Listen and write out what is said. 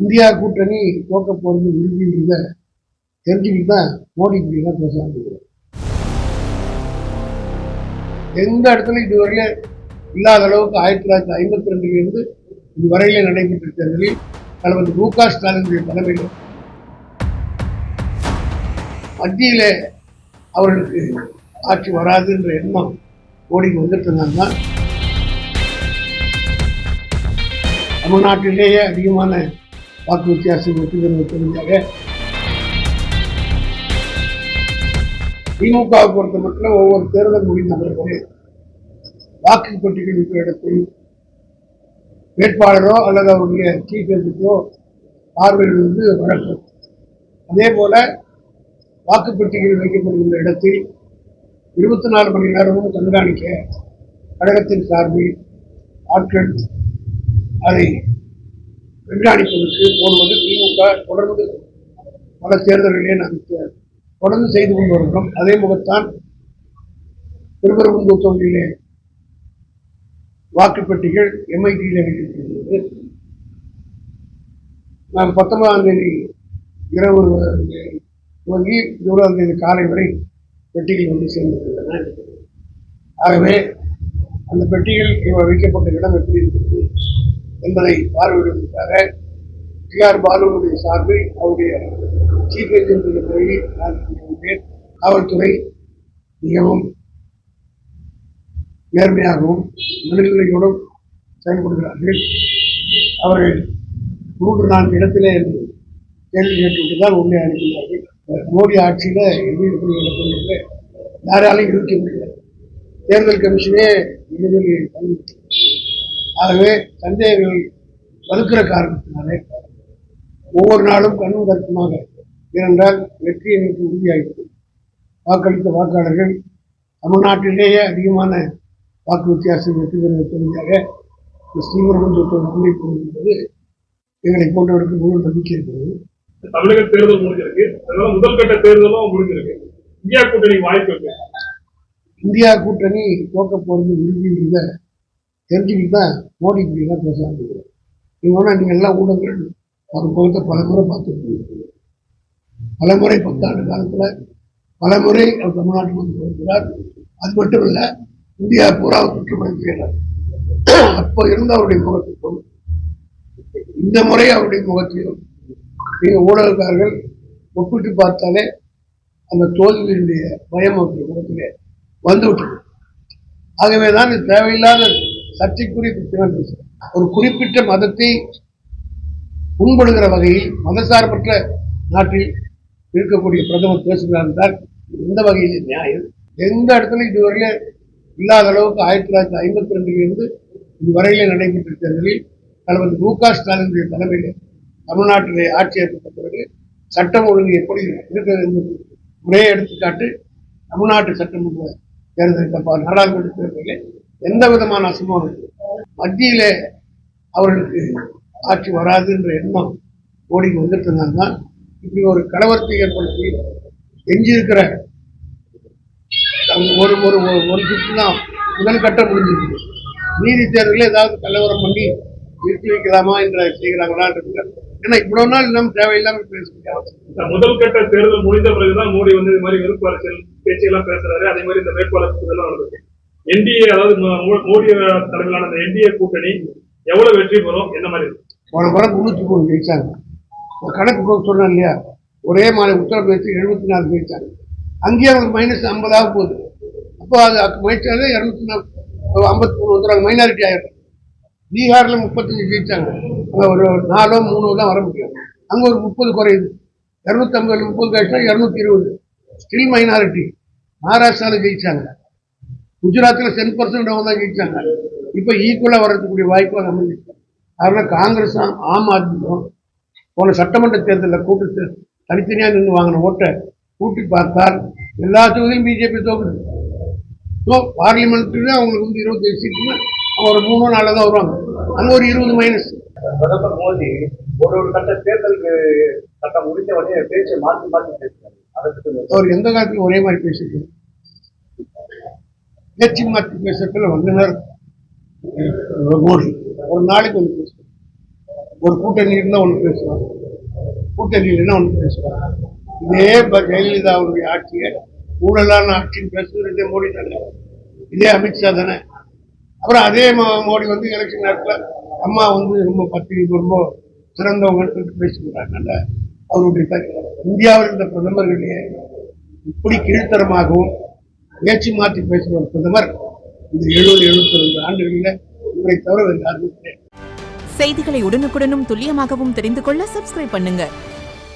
India கூட்டணி தோக்க போறது உறுதின்றத தெரிஞ்சுக்கிட்டு தான் மோடி இப்படிலாம் பேசலாம். எந்த இடத்துல இதுவரையில இல்லாத அளவுக்கு 1952 இதுவரையில நடைபெற்ற தேர்தலில் தலைவர் மு.க. ஸ்டாலினுடைய தலைமையில் மத்தியில அவர்களுக்கு ஆட்சி வராது என்ற எண்ணம் மோடிக்கு வந்துட்டு தமிழ்நாட்டிலேயே அதிகமான வாக்கு வித்தியாசம் வெற்றி பெறுவதற்காக திமுகவை பொறுத்த மட்டும் ஒவ்வொரு தேர்தல் முடிந்த பிறகு வாக்கு பெட்டிகள் இருக்கிற இடத்தில் வேட்பாளரோ அல்லது அவருடைய சீஃப் எதிர்ப்போ பார்வையிலிருந்து வழக்கம். அதே போல வாக்குப்பெட்டிகள் வைக்கப்படுகின்ற இடத்தில் 24 மணி நேரமும் கண்காணிக்க கழகத்தின் சார்பில் ஆட்கள் அதை கண்காணிப்பதற்கு போடுவது திமுக தொடர்ந்து பல தேர்தல்களே நாங்கள் தொடர்ந்து செய்து கொண்டு வருகிறோம். அதே முகத்தான் திருப்பரங்குன்றம் தொகுதியிலே வாக்குப்பெட்டிகள் எம்ஐடியில் வைக்கப்படுகிறது. நாம் 19ஆம் தேதி இரவு துவங்கி 20ஆம் தேதி காலை வரை பெட்டிகள் வந்து சேர்ந்திருக்கின்றன. ஆகவே அந்த பெட்டிகள் வைக்கப்பட்ட இடம் எப்படி இருக்கிறது என்பதை பார்வையிடுவதற்காக டி.ஆர். பாலுவுடைய சார்பில் அவருடைய சீஃப் என்ஜினியர் போய் நான் காவல்துறை மிகவும் நேர்மையாகவும் நடுநிலையோடும் செயல்படுகிறார்கள். அவர்கள் 3-4 இடத்திலே கேள்வி கேட்டுவிட்டு தான் உள்ளே அனுப்பினார்கள். மோடி ஆட்சியில எப்படி நடக்கும் யாராலையும் இருக்க முடியாது. தேர்தல் கமிஷனே எதிர்வில்லை. ஆகவே சந்தேகங்கள் வலுக்கிற காரணத்தினாலே ஒவ்வொரு நாளும் கண்ணும் கருத்துமாக ஏனென்றால் வெற்றி எனக்கு உறுதியாகிறது. வாக்களித்த வாக்காளர்கள் தமிழ்நாட்டிலேயே அதிகமான வாக்கு வித்தியாசம் வெற்றி பெறுவதற்காக ஸ்ரீபெரும்புதூர் முன்வைப்பது எங்களை போன்றவருக்கு முழு நம்பிக்கை இருக்கிறது. தமிழக தேர்தல் முடிஞ்சிருக்கு, அதனால முதல் கட்ட தேர்தலும் முடிஞ்சிருக்கு. இந்தியா கூட்டணி வாய்ப்பு இருக்கு. இந்தியா கூட்டணி தோக்க போறது உறுதின்றத தெரிஞ்சுக்கிட்டு தான் மோடி இப்படிலாம் பேசலாம். நீங்க எல்லாம் ஊடகங்கள் ஒரு பொருத்த பலமுறை பார்த்துருக்கீங்க. பலமுறை 10 ஆண்டு காலத்துல பலமுறை அவர் தமிழ்நாட்டுக்கு வந்து வருகிறார். அது மட்டும் இல்ல, இந்தியா பூரா சுற்றுப்பயணம் செய்கிறார். அப்போ இருந்த அவருடைய முகத்திற்கும் இந்த முறை அவருடைய முகத்தையும் நீங்க ஊடகக்காரர்கள் ஒப்பிட்டு பார்த்தாலே அந்த தோல்வியினுடைய பயம் அவருடைய முகத்திலே வந்துவிட்டது. ஆகவேதான் இது தேவையில்லாத சர்ச்சைக்குரிய பிரச்சனை பேசுகிறேன். ஒரு குறிப்பிட்ட மதத்தை புண்படுகிற வகையில் மதசார்பற்ற நாட்டில் இருக்கக்கூடிய பிரதமர் பேசுகிறார் என்றால் எந்த வகையில் நியாயம்? எந்த இடத்துல இதுவரையில இல்லாத அளவுக்கு 1952 இதுவரையில நடைபெற்ற தேர்தலில் தலைவர் மு.க. ஸ்டாலினுடைய தலைமையில் தமிழ்நாட்டிலே ஆட்சி ஏற்பட்ட பிறகு சட்டம் ஒழுங்கு எப்படி இருக்கிறது என்பது ஒரே எடுத்துக்காட்டு. தமிழ்நாட்டு சட்டமன்ற தேர்தல் நாடாளுமன்ற தேர்தலில் எந்த விதமான அசம்பாவிதம் மத்தியில அவர்களுக்கு ஆட்சி வராது என்ற எண்ணம் மோடிக்கு வந்துட்டு தான் இப்படி ஒரு கலவரத்தை ஏற்படுத்தி எஞ்சியிருக்கிற ஒரு சுற்று தான் முதல் கட்டம் முடிஞ்சிருக்கு. நீதி தேர்தலில் ஏதாவது கலவரம் பண்ணி நிறுத்தி வைக்கலாமா என்ற செய்கிறாங்களா? ஏன்னா இவ்வளவு நாள் இன்னும் தேவையில்லாம பேசுகிறாங்க. முதல் கட்ட தேர்தல் முடிந்த பிறகுதான் மோடி வந்து இது மாதிரி விருப்ப அரசியல் பேச்செல்லாம் பேசுறாரு. அதே மாதிரி இந்த வேட்பாளர் இதெல்லாம் நடந்தது. என்டிஏ அதாவது மோடி தலைமையிலான அந்த என்டிஏ கூட்டணி எவ்வளவு வெற்றி பெறும், என்ன மாதிரி இருக்கு? போன முறை 303 ஜெயிச்சாங்க. கணக்கு சொன்னேன் இல்லையா, ஒரே மாதிரி உத்தரப்பிரதேசத்தில் 74 ஜெயிச்சாங்க. அங்கேயே அவங்க -50 போகுது. அப்போ அது முயற்சியாலே 253 வந்துடுறாங்க, மைனாரிட்டி ஆயிடும். பீகார்ல 35 ஜெயிச்சாங்க. அங்கே ஒரு 4-3 தான் வர முடியும். அங்கே ஒரு 30 குறையுது. 250 30 கழிச்சா 220 ஸ்டில் மைனாரிட்டி. மகாராஷ்டிராவில் ஜெயிச்சாங்க. குஜராத்தில் 10% அவங்க தான் ஜெயிச்சாங்க. இப்போ ஈக்குவலா வரக்கூடிய வாய்ப்பு அது அமைஞ்சிருக்கு. அதனால காங்கிரஸும் ஆம் ஆத்மியும் போன சட்டமன்ற தேர்தலில் கூட்டு தனித்தனியாக நின்று வாங்கின ஓட்டை கூட்டி பார்த்தால் எல்லா தொகுதியிலும் பிஜேபி தோக்குது. ஸோ பார்லிமெண்ட்ல அவங்களுக்கு வந்து 25 சீட்டுன்னா அவங்க ஒரு 3-4 தான் வருவாங்க. அங்கே ஒரு 20 மைனஸ். பிரதமர் மோடி ஒரு கட்ட தேர்தலுக்கு சட்டம் முடிஞ்ச உடனே பேச்சை மாற்றி பேசுறாரு. அவர் எந்த காலத்திலும் ஒரே மாதிரி பேசிட்டு பேச்சு மாற்றி பேசுறதுல வல்லுநர் மோடி ஒரு நாளைக்கு ஒன்று பேசுவார். ஒரு கூட்டணி இருந்தால் ஒன்று பேசுவாங்க, கூட்டணி இல்லைன்னா ஒன்று பேசுவாங்க. இதே ஜெயலலிதா அவருடைய ஆட்சியை ஊழலான ஆட்சின்னு பேசுகிறதே மோடி தானே, இதே அமித்ஷா தானே. அப்புறம் அதே மோடி வந்து எலெக்ஷன் நேரத்தில் அம்மா வந்து ரொம்ப பத்திரிகை ரொம்ப சிறந்தவங்கன்னு பேசுகிறாங்க. அவருடைய இந்தியாவில் இருந்த பிரதமர்களே இப்படி கீழ்த்தரமாகவும் பேச்சு மாற்றி பேசுகிற ஒரு பிரதமர் இந்த 70-72 ஆண்டுகளில் இவரை தவிர வேறு யாருமே கிடையாது. செய்திகளை உடனுக்குடனும் துல்லியமாகவும் தெரிந்து கொள்ள சப்ஸ்கிரைப் பண்ணுங்க.